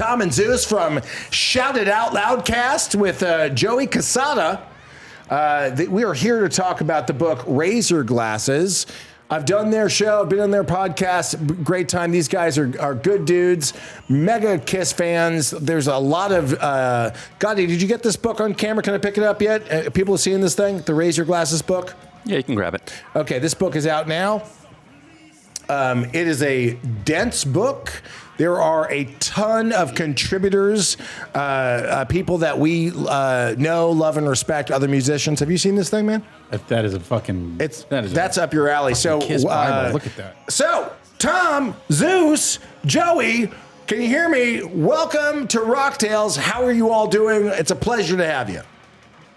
Tom and Zeus from Shout It Out Loudcast with Joey Cassata. We are here to talk about the book Razor Glasses. I've done their show, been on their podcast, great time. These guys are good dudes, mega Kiss fans. There's a lot of, Gotti, did you get this book on camera? Can I pick it up yet? People have seen this thing, the Razor Glasses book? Yeah, you can grab it. Okay, this book is out now. It is a dense book. There are a ton of contributors, people that we know, love, and respect, other musicians. Have you seen this thing, man? That is a fucking... That's up your alley. So, Kiss Bible. Look at that. So, Tom, Zeus, Joey, can you hear me? Welcome to Rocktails. How are you all doing? It's a pleasure to have you.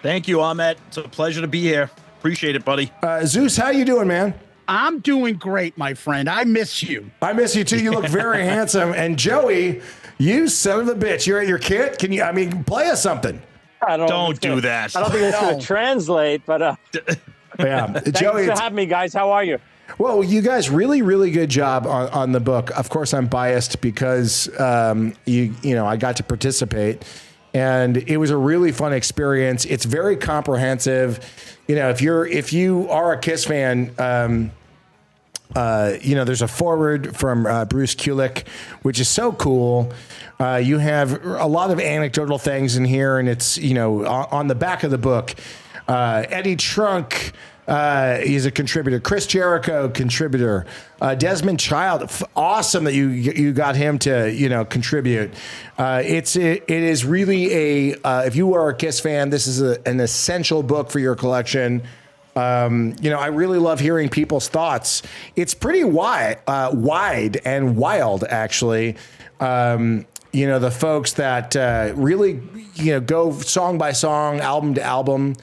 Thank you, Ahmet. It's a pleasure to be here. Appreciate it, buddy. Zeus, how you doing, man? I'm doing great, my friend. I miss you. I miss you too. You look very handsome. And Joey, you son of a bitch. You're at your kit. Can you, play us something? Don't do that. I don't think it's going to translate, but yeah. Joey, thanks for having me, guys. How are you? Well, you guys, really, really good job on the book. Of course, I'm biased because I got to participate, and it was a really fun experience. It's very comprehensive. You know, if you are a Kiss fan, there's a foreword from Bruce Kulick, which is so cool. You have a lot of anecdotal things in here, and it's, on the back of the book, Eddie Trunk, he's a contributor. Chris Jericho, contributor. Desmond Child, awesome that you got him to contribute. It is really if you are a Kiss fan, this is an essential book for your collection. I really love hearing people's thoughts. It's pretty wide and wild, actually. The folks that really go song by song, album to album.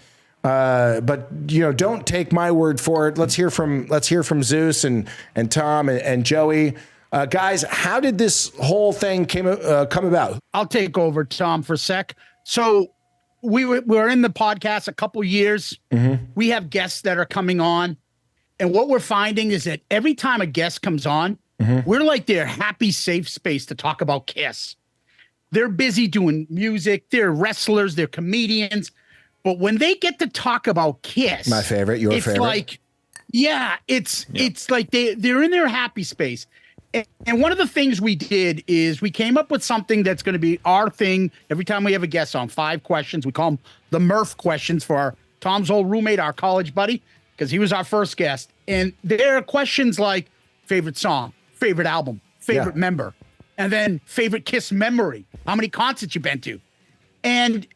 But don't take my word for it. Let's hear from Zeus and Tom and Joey. Guys, how did this whole thing come about? I'll take over, Tom, for a sec. So we were in the podcast a couple years. Mm-hmm. We have guests that are coming on, and what we're finding is that every time a guest comes on, mm-hmm. we're like their happy, safe space to talk about Kiss. They're busy doing music. They're wrestlers. They're comedians. But when they get to talk about Kiss, my favorite, your it's favorite, like, it's like they're in their happy space. And one of the things we did is we came up with something that's going to be our thing every time we have a guest on. 5 questions. We call them the Murph questions for Tom's old roommate, our college buddy, because he was our first guest. And there are questions like favorite song, favorite album, favorite member, and then favorite Kiss memory. How many concerts you've been to? And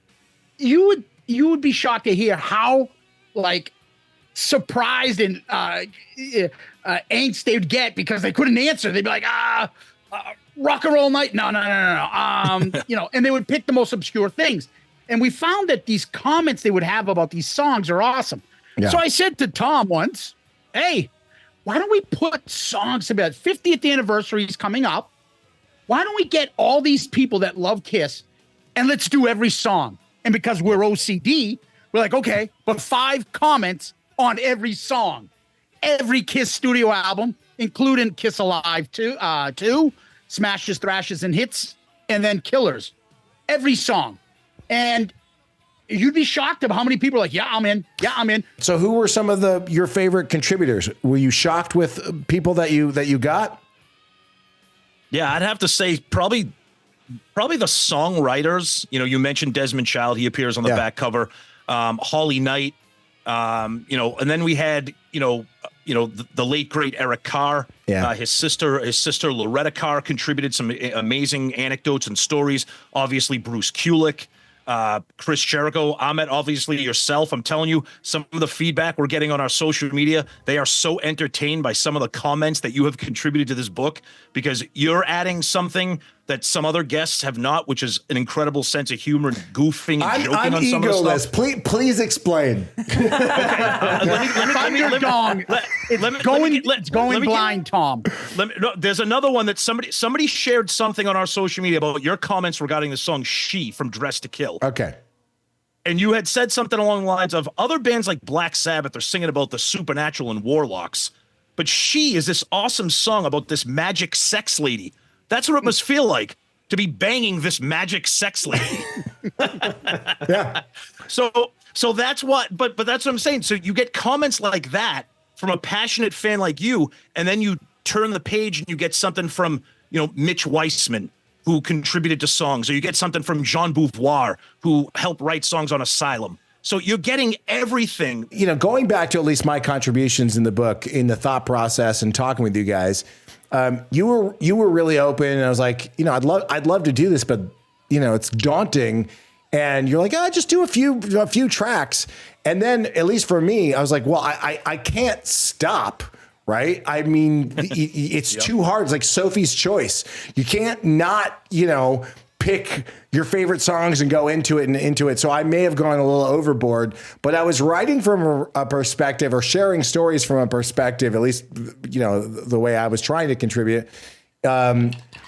you would be shocked to hear how surprised and angst they would get because they couldn't answer. They'd be like, rock and roll night. No. And they would pick the most obscure things. And we found that these comments they would have about these songs are awesome. Yeah. So I said to Tom once, hey, why don't we put songs about 50th anniversary is coming up? Why don't we get all these people that love Kiss and let's do every song? And because we're OCD, we're like, okay, but 5 comments on every song, every Kiss studio album, including Kiss Alive 2, Smashes, Thrashes, and Hits, and then Killers, every song. And you'd be shocked about how many people are like, yeah, I'm in. So who were some of your favorite contributors? Were you shocked with people that you got? Yeah, I'd have to say probably the songwriters. You mentioned Desmond Child. He appears on the back cover. Holly Knight. And then we had, the late great Eric Carr. Yeah. His sister Loretta Carr contributed some amazing anecdotes and stories. Obviously, Bruce Kulick. Chris Jericho, Ahmet, obviously yourself. I'm telling you, some of the feedback we're getting on our social media, they are so entertained by some of the comments that you have contributed to this book because you're adding something that some other guests have not, which is an incredible sense of humor and goofing and joking I'm on some of the stuff. Please explain. It's going blind, Tom. There's another one that somebody shared something on our social media about your comments regarding the song She from Dress to Kill. Okay. And you had said something along the lines of other bands like Black Sabbath are singing about the supernatural and warlocks, but She is this awesome song about this magic sex lady. That's what it must feel like to be banging this magic sex lady. Yeah. So that's what, but that's what I'm saying. So you get comments like that from a passionate fan like you, and then you turn the page and you get something from, Mitch Weissman, who contributed to songs, or you get something from Jean Beauvoir, who helped write songs on Asylum. So you're getting everything. Going back to at least my contributions in the book, in the thought process and talking with you guys, you were really open, and I was like, I'd love to do this, but it's daunting. And you're like, just do a few tracks. And then, at least for me, I was like, well, I can't stop, right? I mean, it's too hard. It's like Sophie's Choice. You can't not, pick your favorite songs and go into it. So I may have gone a little overboard, but I was writing from a perspective, or sharing stories from a perspective, at least, the way I was trying to contribute,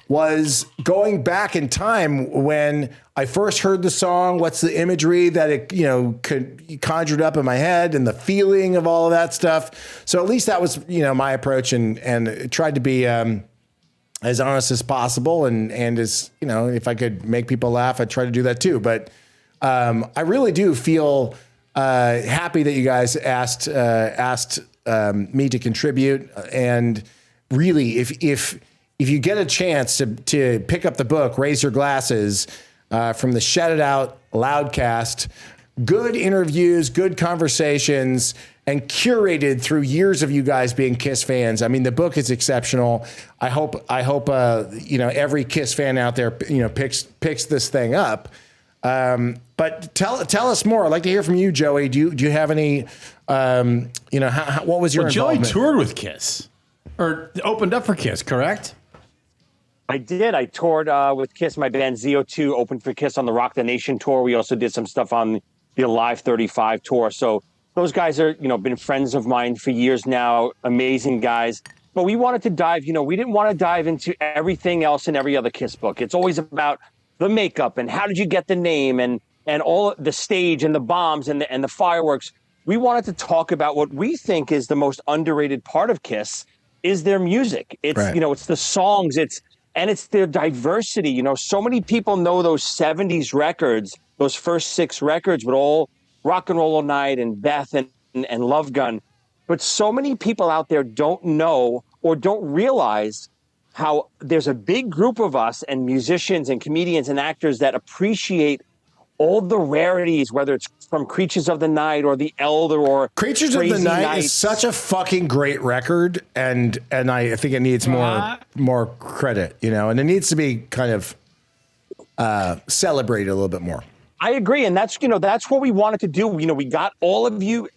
was going back in time when I first heard the song, what's the imagery that it, conjured up in my head, and the feeling of all of that stuff. So at least that was, my approach, and tried to be, as honest as possible, and as, if I could make people laugh, I'd try to do that too. But I really do feel happy that you guys asked me to contribute. And really, if you get a chance to pick up the book, Raise Your Glasses, from the Shout It Out Loudcast, good interviews, good conversations, and curated through years of you guys being Kiss fans. I mean, the book is exceptional. I hope every Kiss fan out there, picks this thing up. But tell us more. I'd like to hear from you, Joey. Do you have any, what was your Joey involvement? toured with Kiss, or opened up for Kiss, correct? I did. I toured with Kiss. My band ZO2 opened for Kiss on the Rock the Nation tour. We also did some stuff on the Alive 35 tour. So those guys are, been friends of mine for years now. Amazing guys. But we wanted to dive, we didn't want to dive into everything else in every other Kiss book. It's always about the makeup and how did you get the name and all the stage and the bombs and the fireworks. We wanted to talk about what we think is the most underrated part of Kiss is their music. It's, right. It's the songs, it's their diversity. So many people know those 70s records, those first 6 records with all Rock and Roll All Night and Beth and Love Gun. But so many people out there don't know or don't realize how there's a big group of us and musicians and comedians and actors that appreciate all the rarities, whether it's from Creatures of the Night or The Elder or Creatures Crazy of the Night Nights. is such a fucking great record, and I think it needs more credit, and it needs to be kind of celebrated a little bit more. I agree, and that's what we wanted to do. We got all of you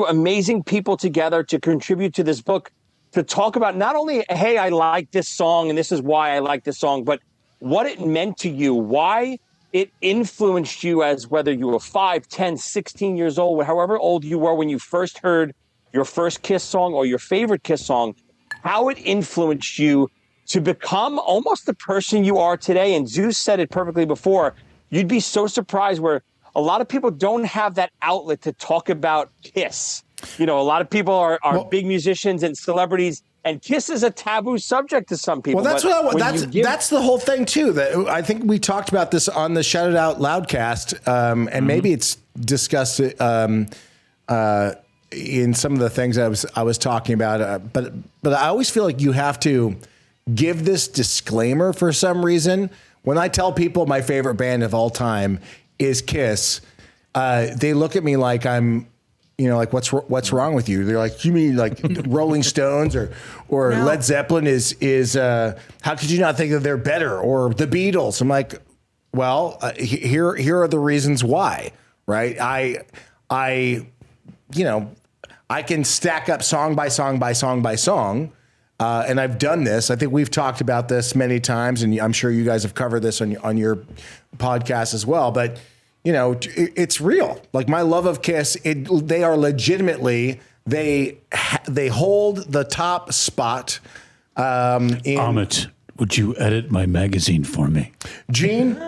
amazing people together to contribute to this book, to talk about not only, hey, I like this song and this is why I like this song, but what it meant to you, why it influenced you, as whether you were 5, 10, 16 years old, however old you were when you first heard your first Kiss song or your favorite Kiss song, how it influenced you to become almost the person you are today. And Zeus said it perfectly before. You'd be so surprised where a lot of people don't have that outlet to talk about Kiss. A lot of people are big musicians and celebrities, and Kiss is a taboo subject to some people. Well, that's the whole thing too. That I think we talked about this on the Shout It Out Loudcast, and maybe it's discussed in some of the things I was talking about. But I always feel like you have to give this disclaimer for some reason. When I tell people my favorite band of all time is Kiss, they look at me like I'm, like what's wrong with you? They're like, you mean like Rolling Stones or no. Led Zeppelin is how could you not think that they're better, or the Beatles? I'm like, well, here are the reasons why, right? I can stack up song by song by song by song. And I've done this. I think we've talked about this many times, and I'm sure you guys have covered this on your podcast as well. But it's real. Like my love of Kiss, they are legitimately they hold the top spot. Ahmet, would you edit my magazine for me, Gene,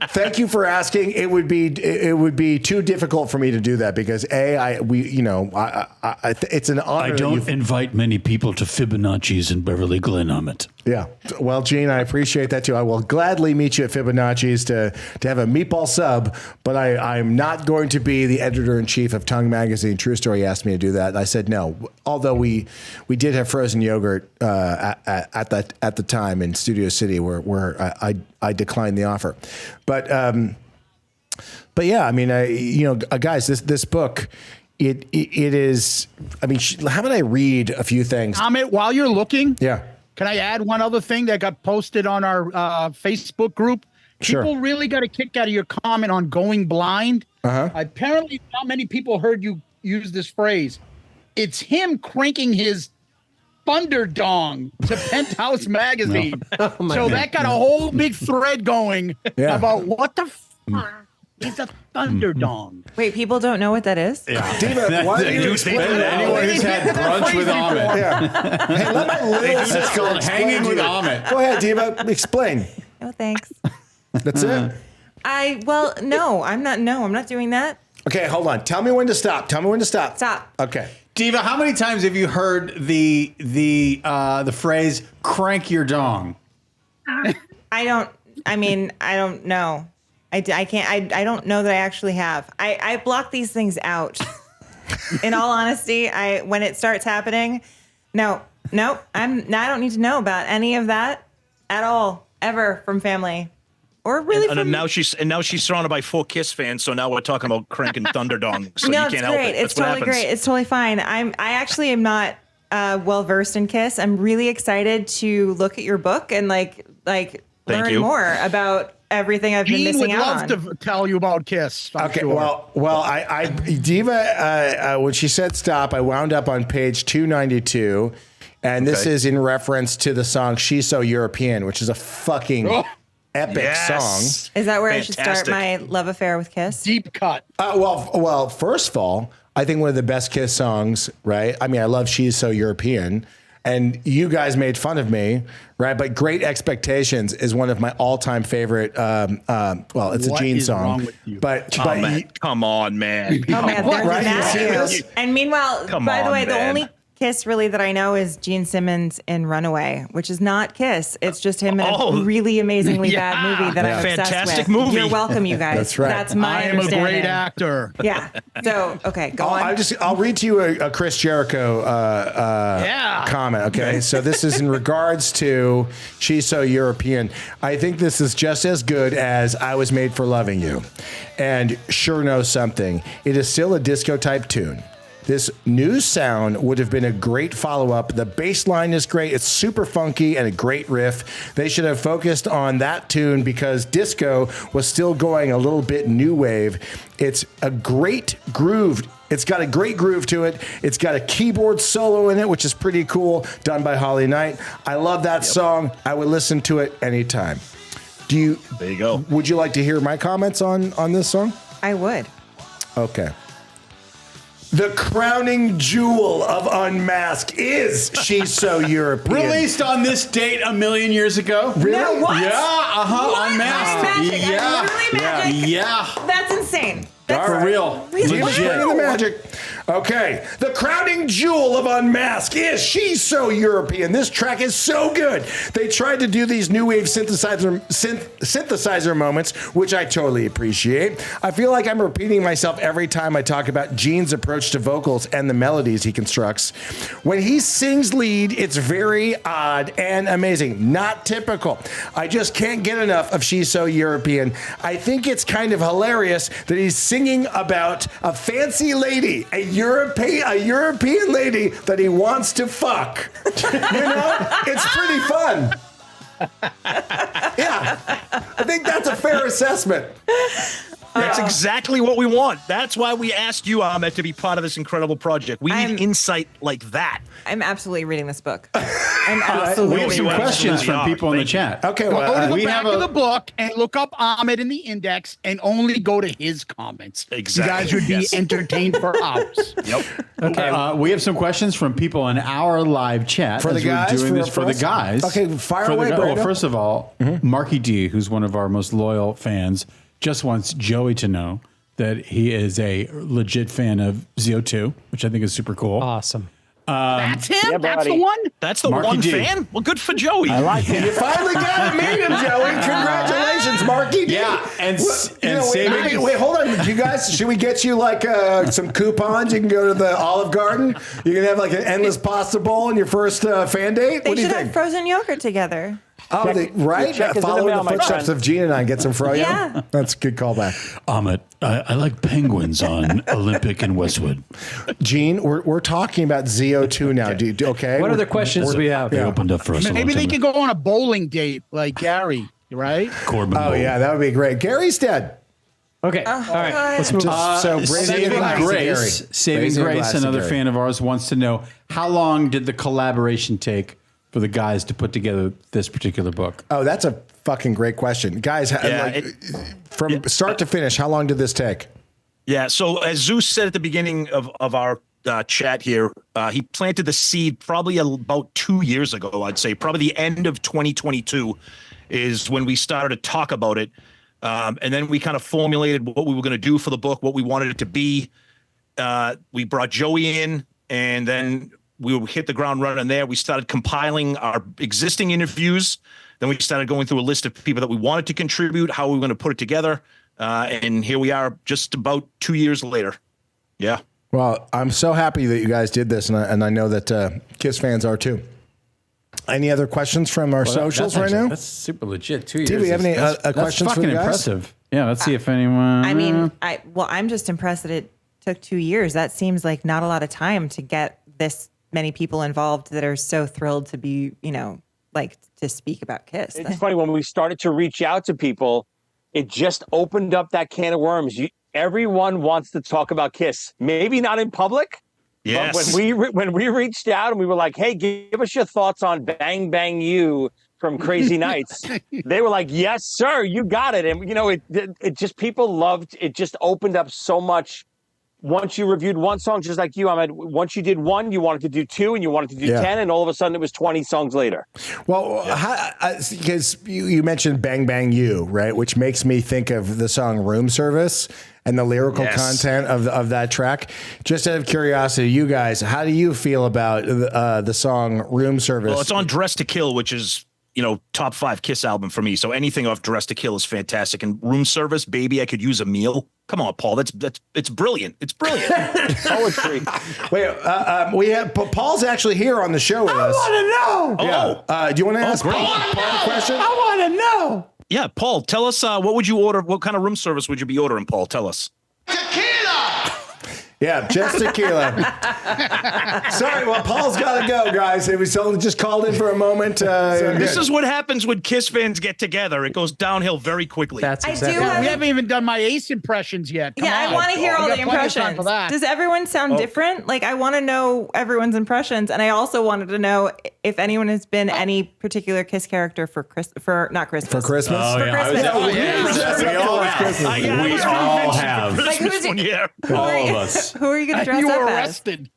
thank you for asking. It would be too difficult for me to do that because it's an honor. I don't invite many people to Fibonacci's in Beverly Glen, Ahmet. Yeah. Well, Gene, I appreciate that too. I will gladly meet you at Fibonacci's to have a meatball sub, but I'm not going to be the editor-in-chief of Tongue Magazine. True Story asked me to do that. And I said no. Although we did have frozen yogurt at the time in Studio City where I declined the offer. But yeah, I mean, guys, this book, it is, I mean, how about I read a few things? Ahmet, while you're looking. Yeah. Can I add one other thing that got posted on our Facebook group? Sure. People really got a kick out of your comment on going blind. Uh-huh. Apparently, not many people heard you use this phrase. It's him cranking his thunder dong to Penthouse magazine. So that got a whole big thread going about what the fuck is a thunder dong. Wait, people don't know what that is? Yeah. Diva, why do you explain that? Anyone who's had brunch with Ahmet. Yeah. Hey, let my little sister It's called explain hanging to with you. Ahmet. Go ahead, Diva. Explain. Oh, thanks. That's it. No, I'm not doing that. Okay, hold on. Tell me when to stop. Stop. Okay. Diva, how many times have you heard the phrase "crank your dong"? I don't know. I can't. I don't know that I actually have. I block these things out. In all honesty, when it starts happening, no, I don't need to know about any of that at all, ever, from family, or really and from. now she's surrounded by 4 Kiss fans, so now we're talking about cranking Thunderdong. So No, you it's can't help great. it. It's That's what totally happens. great. It's totally fine. I actually am not well versed in Kiss. I'm really excited to look at your book and like learn more about everything I've been Gene missing would out love on. to tell you about Kiss. I'm Okay. sure. Well, I Diva, when she said stop, I wound up on page 292, and this is in reference to the song "She's So European," which is a fucking epic song. Is that where I should start Fantastic. my love affair with Kiss? Deep cut. Well, first of all, I think one of the best Kiss songs, right? I mean, I love "She's So European," and you guys made fun of me, right? But "Great Expectations" is one of my all-time favorite. It's a What Gene is song, wrong with you? but Come on, man. Oh man, What, they're right? mad You see at this? you. And meanwhile, Come by the on, way, the man. only Kiss really that I know is Gene Simmons in Runaway, which is not Kiss. It's just him in a really amazingly bad movie that I'm obsessed Fantastic with. movie. You're welcome, you guys. That's right. That's my I am a understanding. great actor. Yeah. So okay, go on. I'll read to you a Chris Jericho comment. Okay, so this is in regards to "She's So European." I think this is just as good as "I Was Made for Loving You," and "Sure Knows Something." It is still a disco type tune. This new sound would have been a great follow-up. The bass line is great. It's super funky and a great riff. They should have focused on that tune because disco was still going a little bit new wave. It's a great groove. It's got a great groove to it. It's got a keyboard solo in it, which is pretty cool, done by Holly Knight. I love that song. I would listen to it anytime. There you go. Would you like to hear my comments on this song? I would. Okay. The crowning jewel of Unmasked is "She's So European." Released on this date a million years ago. Really? No, what? Yeah, What? Unmasked. Magic. Yeah. Literally magic. Yeah. That's insane. That's For real. Really? Bring in the magic. Okay. The crowning jewel of Unmasked is "She's So European." This track is so good. They tried to do these new wave synthesizer moments, which I totally appreciate. I feel like I'm repeating myself every time I talk about Gene's approach to vocals and the melodies he constructs. When he sings lead, it's very odd and amazing. Not typical. I just can't get enough of "She's So European." I think it's kind of hilarious that he's singing about a fancy lady, a European lady that he wants to fuck. It's pretty fun. Yeah, I think that's a fair assessment. That's exactly what we want. That's why we asked you, Ahmet, to be part of this incredible project. We need insight like that. I'm absolutely reading this book. I'm absolutely We have some reading this questions book. from people in the chat. Okay, Go to the we back have of the book and look up Ahmet in the index and only go to his comments. Exactly. You guys would be entertained for hours. Yep. Okay, we have some questions from people in our live chat. For the as we're guys? doing this For for the us? guys. Okay, fire For the away, guy- Well, Brando. first of all, Marky D, who's one of our most loyal fans, just wants Joey to know that he is a legit fan of ZO2, which I think is super cool. Awesome. That's him. Yeah, That's the buddy. one. That's the Marky one D. fan? Well, good for Joey. I like it. You finally got to meet him, Joey. Congratulations, Marky. Yeah, and wait, hold on. You guys, should we get you like some coupons? You can go to the Olive Garden. You can have like an endless pasta bowl in your first fan date. They What do you should think? have frozen yogurt together. Oh, right? check is in the Follow mail, the my footsteps friend. of Gene and I. Get some froyo. Yeah. That's a good callback. Ahmet, I like penguins on Olympic and Westwood. Gene, we're talking about ZO2 now. Okay. What other questions do we have? They opened up for us. Maybe they could go on a bowling date like Gary, right? Corbin Oh, Bowl. yeah. That would be great. Gary's dead. Okay. All right. Let's move on. So raising Saving a glass to Grace, Gary. Saving Raising a Grace, glass to another Gary. fan of ours wants to know how long did the collaboration take for the guys to put together this particular book? Oh, that's a fucking great question. Guys, from start to finish, how long did this take? Yeah. So as Zeus said at the beginning of our chat here, he planted the seed probably about 2 years ago, I'd say. Probably the end of 2022 is when we started to talk about it. And then we kind of formulated what we were going to do for the book, what we wanted it to be. We brought Joey in, and then we hit the ground running there. We started compiling our existing interviews. Then we started going through a list of people that we wanted to contribute, how we were going to put it together. And here we are just about 2 years later. Yeah. Well, I'm so happy that you guys did this, and I know that Kiss fans are too. Any other questions from our socials right now? That's super legit. 2 years. Do we have any That's questions for fucking the guys? impressive. Yeah, let's see if anyone. I mean, I'm just impressed that it took 2 years. That seems like not a lot of time to get this many people involved that are so thrilled to be, like to speak about Kiss. It's funny, when we started to reach out to people, it just opened up that can of worms. Everyone wants to talk about Kiss. Maybe not in public. Yes. But when we reached out and we were like, hey, give us your thoughts on Bang Bang You from Crazy Nights, they were like, yes, sir, you got it. And, it just, people loved, it just opened up so much. Once you reviewed one song, just like you, Ahmed, once you did one, you wanted to do two, and you wanted to do 10, and all of a sudden it was 20 songs later. Well, because you mentioned Bang Bang You, right? Which makes me think of the song Room Service and the lyrical content of that track. Just out of curiosity, you guys, how do you feel about the song Room Service? Well, it's on Dress to Kill, which is, top 5 Kiss album for me. So anything off Dress to Kill is fantastic. And Room Service, Baby, I Could Use a Meal. Come on, Paul. It's brilliant. It's brilliant. Poetry. Wait, we have Paul's actually here on the show with us. I want to know. Yeah. Do you want to ask great. Paul a question? I want to know. Yeah, Paul, tell us what would you order? What kind of room service would you be ordering, Paul? Tell us. Yeah, just tequila. Sorry, well, Paul's got to go, guys. It was only just called in for a moment. This is what happens when Kiss fans get together. It goes downhill very quickly. That's I do exactly. have- We haven't even done my Ace impressions yet. Come I on. want to hear all We the got plenty of time impressions. for that. Does everyone sound different? Like, I want to know everyone's impressions, and I also wanted to know if anyone has been any particular Kiss character for not Christmas. For Christmas? Oh, For yeah. Christmas. We all have. Like, who's this one, yeah. All of us. Who are you going to dress You up were as? arrested.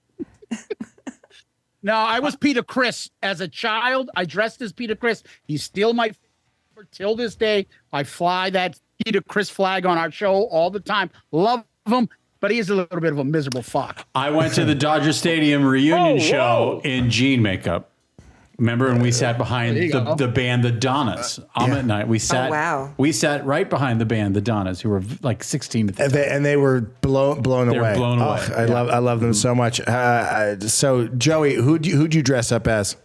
No, I was Peter Criss. As a child, I dressed as Peter Criss. He's still my favorite till this day. I fly that Peter Criss flag on our show all the time. Love him, but he is a little bit of a miserable fuck. I went to the Dodger Stadium reunion show in jean makeup. Remember when we sat behind the band The Donnas? Ahmet and I, we sat. wow. We sat right behind the band The Donnas, who were like 16 at the time. And they were blown They were away. blown away. I love them so much. So Joey, who'd you dress up as?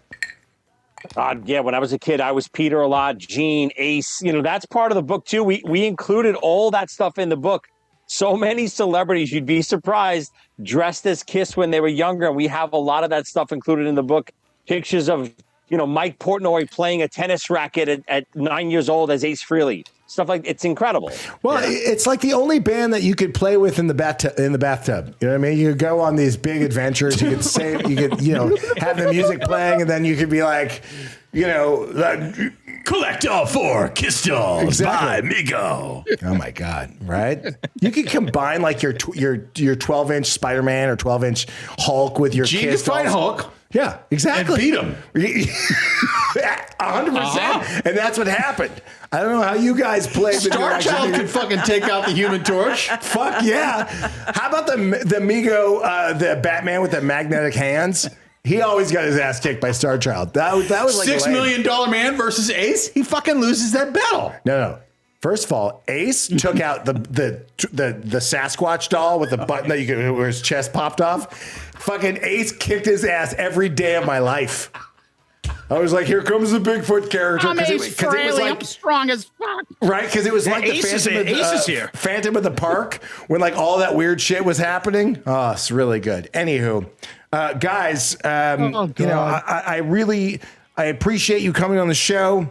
Yeah, when I was a kid, I was Peter a lot, Gene, Ace. That's part of the book too. We included all that stuff in the book. So many celebrities, you'd be surprised, dressed as Kiss when they were younger. And we have a lot of that stuff included in the book. Pictures of, Mike Portnoy playing a tennis racket at 9 years old as Ace Frehley. Stuff like it's incredible. Well, it's like the only band that you could play with in the bathtub. You know what I mean? You could go on these big adventures. You could have the music playing, and then you could be like, Collect all 4 Kiss dolls Exactly. by Migo. oh my God, right? You could combine like your 12-inch Spider-Man or 12-inch Hulk with your Gene Kiss could fight dolls. Hulk. Yeah, exactly. And beat him. 100%. And that's what happened. I don't know how you guys played the Star Child direction. could fucking take out the Human Torch. Fuck yeah. How about the Migo, the Batman with the magnetic hands? He always got his ass kicked by Star Child. That was like $6 lame. million man versus Ace. He fucking loses that battle. No. First of all, Ace took out the Sasquatch doll with the button that you could, where his chest popped off. Fucking Ace kicked his ass every day of my life. I was like, here comes the Bigfoot character. I'm Ace Frehley. I'm strong as fuck. Right, because it was like the Ace is here. Phantom of the Park when like all that weird shit was happening. Oh, it's really good. Anywho, guys, you know, I really appreciate you coming on the show.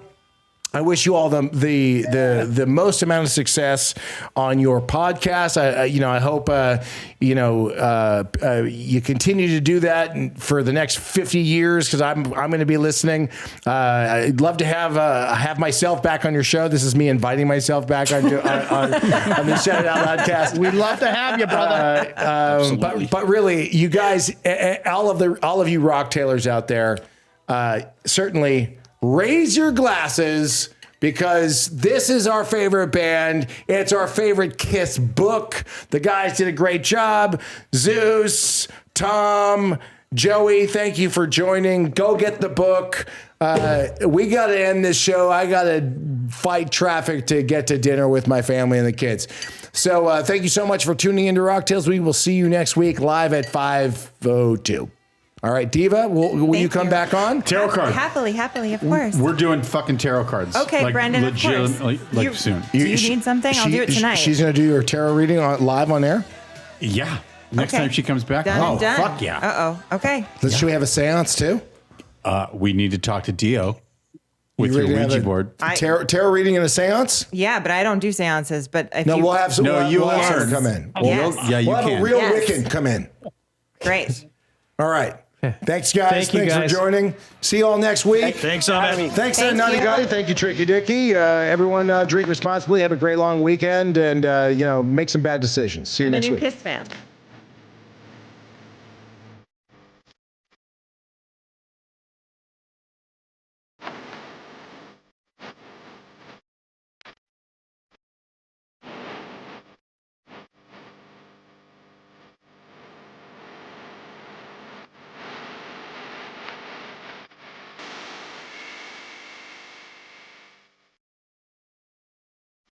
I wish you all the most amount of success on your podcast. I hope you continue to do that for the next 50 years because I'm going to be listening. I'd love to have myself back on your show. This is me inviting myself back on the Shout It Out Loudcast. We'd love to have you, brother. But really, you guys, all of you Rocktailers out there, certainly. Raise your glasses because this is our favorite band. It's our favorite Kiss book. The guys did a great job. Zeus, Tom, Joey, thank you for joining. Go get the book. We got to end this show. I got to fight traffic to get to dinner with my family and the kids. So thank you so much for tuning into Rocktails. We will see you next week live at 5:02. All right, Diva, will you come back on? Tarot card. Happily, of course. We're doing fucking tarot cards. Okay, Brendan, of course. Like soon. Do you need something? I'll do it tonight. She's going to do your tarot reading live on air? Yeah. Next Okay. time she comes back. Done and done. Fuck yeah. Uh-oh. Okay. Should we have a seance too? We need to talk to Dio with You your ready to have Ouija a board. Tarot reading and a seance? Yeah, but I don't do seances. But if No, you, we'll have some. No, we'll have are. some come in. Yes. Yeah, you We'll have can. a real Yes. Wiccan come in. Great. All right. Thanks, guys. Thank you, Thanks guys. for joining. See you all next week. Thanks, Ahmet. Thanks, Thank Nutty you. Gutty. Thank you, Tricky Dicky. Everyone, drink responsibly. Have a great long weekend, and make some bad decisions. See you I'm a next new week. Kiss fan.